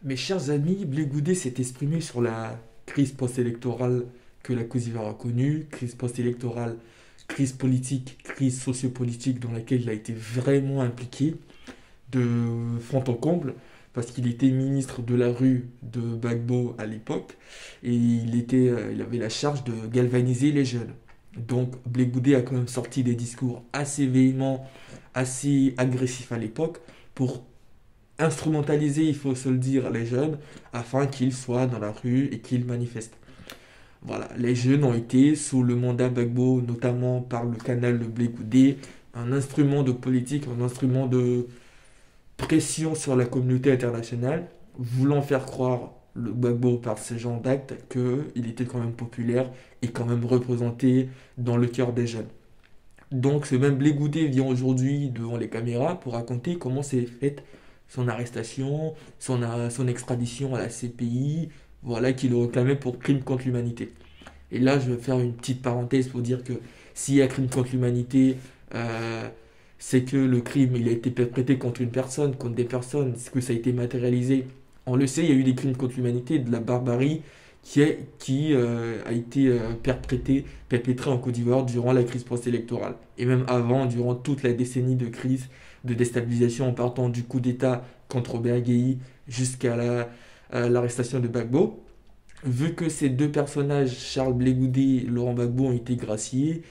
Mes chers amis, Blé Goudé s'est exprimé sur la crise post-électorale que la Côte d'Ivoire a connue, crise post-électorale, crise politique, crise sociopolitique dans laquelle il a été vraiment impliqué de fond en comble, parce qu'il était ministre de la rue de Gbagbo à l'époque, et il avait la charge de galvaniser les jeunes. Donc Blé Goudé a quand même sorti des discours assez véhéments, assez agressifs à l'époque, pour instrumentaliser, il faut se le dire, les jeunes afin qu'ils soient dans la rue et qu'ils manifestent. Voilà, les jeunes ont été, sous le mandat Gbagbo, notamment par le canal de Blé Goudé, un instrument de politique, un instrument de pression sur la communauté internationale, voulant faire croire le Gbagbo par ce genre d'actes qu'il était quand même populaire et quand même représenté dans le cœur des jeunes. Donc ce même Blé Goudé vient aujourd'hui devant les caméras pour raconter comment s'est faite son arrestation, son extradition à la CPI, voilà, qu'il le réclamait pour crime contre l'humanité. Et là, je vais faire une petite parenthèse pour dire que s'il y a crime contre l'humanité, euh, c'est que le crime il a été perpétré contre une personne, contre des personnes, que ça a été matérialisé. On le sait, il y a eu des crimes contre l'humanité, de la barbarie qui a été perpétrée en Côte d'Ivoire durant la crise post-électorale. Et même avant, durant toute la décennie de crise, de déstabilisation en partant du coup d'État contre Robert Guéhi jusqu'à l'arrestation de Gbagbo. Vu que ces deux personnages, Charles Blé Goudé et Laurent Gbagbo, ont été graciés,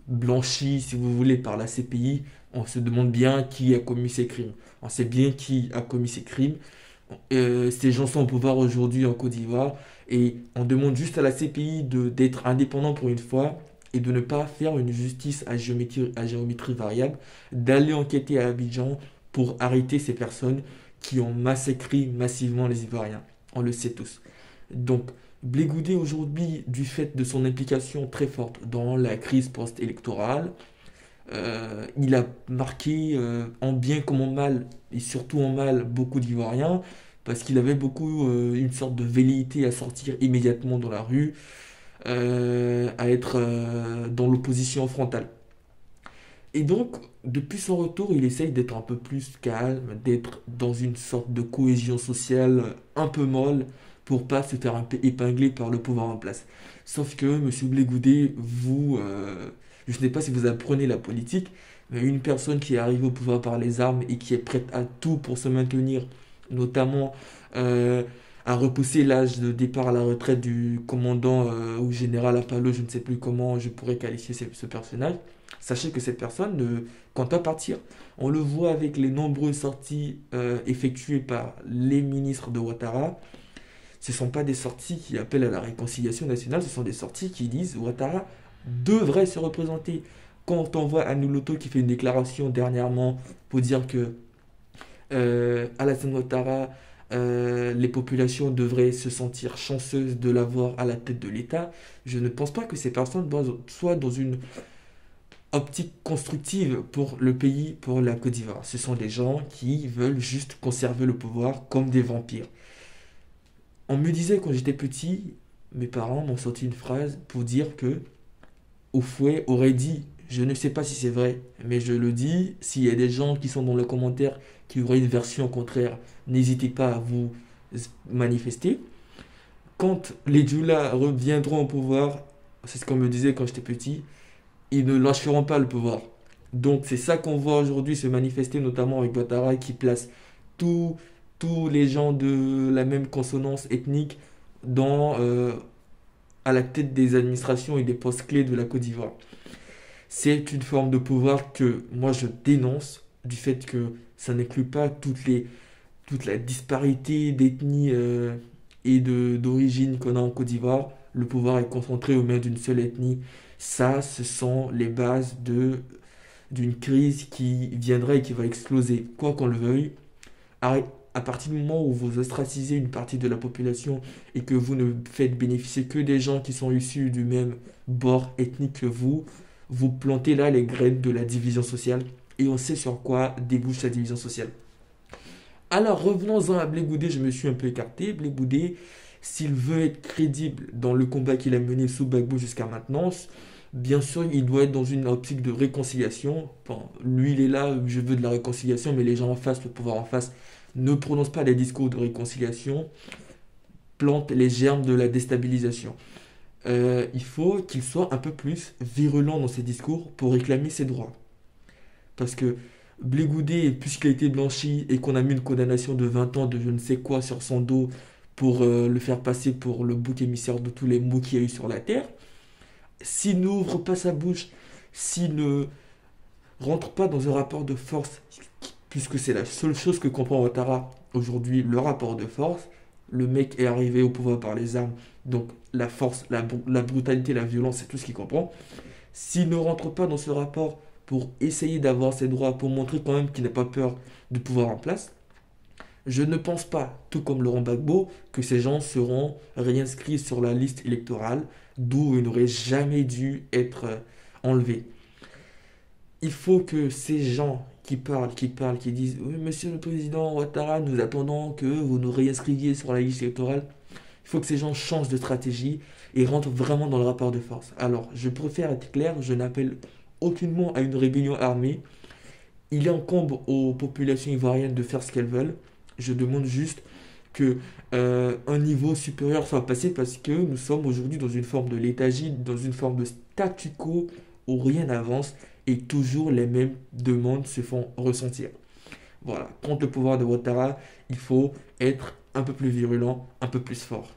blanchis, si vous voulez, par la CPI, on se demande bien qui a commis ces crimes. On sait bien qui a commis ces crimes. Ces gens sont au pouvoir aujourd'hui en Côte d'Ivoire et on demande juste à la CPI d'être indépendant pour une fois et de ne pas faire une justice à géométrie variable, d'aller enquêter à Abidjan pour arrêter ces personnes qui ont massacré massivement les Ivoiriens. On le sait tous. Donc, Blé Goudé aujourd'hui, du fait de son implication très forte dans la crise post-électorale, il a marqué en bien comme en mal, et surtout en mal, beaucoup d'Ivoiriens, parce qu'il avait beaucoup une sorte de velléité à sortir immédiatement dans la rue, à être dans l'opposition frontale. Et donc, depuis son retour, il essaye d'être un peu plus calme, d'être dans une sorte de cohésion sociale un peu molle, pour pas se faire un peu épingler par le pouvoir en place. Sauf que, monsieur Blé Goudé, je ne sais pas si vous apprenez la politique, mais une personne qui est arrivée au pouvoir par les armes et qui est prête à tout pour se maintenir, notamment euh, à repousser l'âge de départ à la retraite du commandant ou général Apollo, je ne sais plus comment je pourrais qualifier ce personnage. Sachez que cette personne ne compte pas partir. On le voit avec les nombreuses sorties effectuées par les ministres de Ouattara. Ce ne sont pas des sorties qui appellent à la réconciliation nationale, ce sont des sorties qui disent Ouattara devrait se représenter. Quand on voit Anuloto qui fait une déclaration dernièrement pour dire que Alassane Ouattara, les populations devraient se sentir chanceuses de l'avoir à la tête de l'État, je ne pense pas que ces personnes soient dans une optique constructive pour le pays, pour la Côte d'Ivoire. Ce sont des gens qui veulent juste conserver le pouvoir comme des vampires. On me disait quand j'étais petit, mes parents m'ont sorti une phrase pour dire que Oufoué aurait dit, je ne sais pas si c'est vrai, mais je le dis, s'il y a des gens qui sont dans les commentaires qui auraient une version contraire, n'hésitez pas à vous manifester. Quand les Djula reviendront au pouvoir, c'est ce qu'on me disait quand j'étais petit, ils ne lâcheront pas le pouvoir. Donc c'est ça qu'on voit aujourd'hui se manifester, notamment avec Ouattara qui place tous tous les gens de la même consonance ethnique dans, à la tête des administrations et des postes clés de la Côte d'Ivoire. C'est une forme de pouvoir que moi je dénonce du fait que ça n'inclut pas toute la disparité d'ethnie et d'origine qu'on a en Côte d'Ivoire. Le pouvoir est concentré aux mains d'une seule ethnie. Ça, ce sont les bases d'une crise qui viendra et qui va exploser. Quoi qu'on le veuille, à partir du moment où vous ostracisez une partie de la population et que vous ne faites bénéficier que des gens qui sont issus du même bord ethnique que vous plantez là les graines de la division sociale. Et on sait sur quoi débouche la division sociale. Alors revenons-en à Blé Goudé, je me suis un peu écarté. Blé Goudé, s'il veut être crédible dans le combat qu'il a mené sous Gbagbo jusqu'à maintenant, bien sûr, il doit être dans une optique de réconciliation. Bon, lui, il est là, je veux de la réconciliation, mais les gens en face, le pouvoir en face, ne prononce pas des discours de réconciliation, plante les germes de la déstabilisation. Il faut qu'il soit un peu plus virulent dans ses discours pour réclamer ses droits. Parce que Blé Goudé, puisqu'il a été blanchi et qu'on a mis une condamnation de 20 ans de je ne sais quoi sur son dos pour le faire passer pour le bouc émissaire de tous les maux qu'il y a eu sur la terre, s'il n'ouvre pas sa bouche, s'il ne rentre pas dans un rapport de force, puisque c'est la seule chose que comprend Ouattara aujourd'hui, le rapport de force, le mec est arrivé au pouvoir par les armes, donc la force, la brutalité, la violence, c'est tout ce qu'il comprend. S'il ne rentre pas dans ce rapport pour essayer d'avoir ses droits, pour montrer quand même qu'il n'a pas peur du pouvoir en place, je ne pense pas, tout comme Laurent Gbagbo, que ces gens seront réinscrits sur la liste électorale, d'où ils n'auraient jamais dû être enlevés. Il faut que ces gens qui disent oui, monsieur le président Ouattara, nous attendons que vous nous réinscriviez sur la liste électorale. Il faut que ces gens changent de stratégie et rentrent vraiment dans le rapport de force. Alors, je préfère être clair, je n'appelle aucunement à une rébellion armée. Il incombe aux populations ivoiriennes de faire ce qu'elles veulent. Je demande juste que un niveau supérieur soit passé parce que nous sommes aujourd'hui dans une forme de léthargie, dans une forme de statu quo où rien n'avance et toujours les mêmes demandes se font ressentir. Voilà, contre le pouvoir de Ouattara, il faut être un peu plus virulent, un peu plus fort.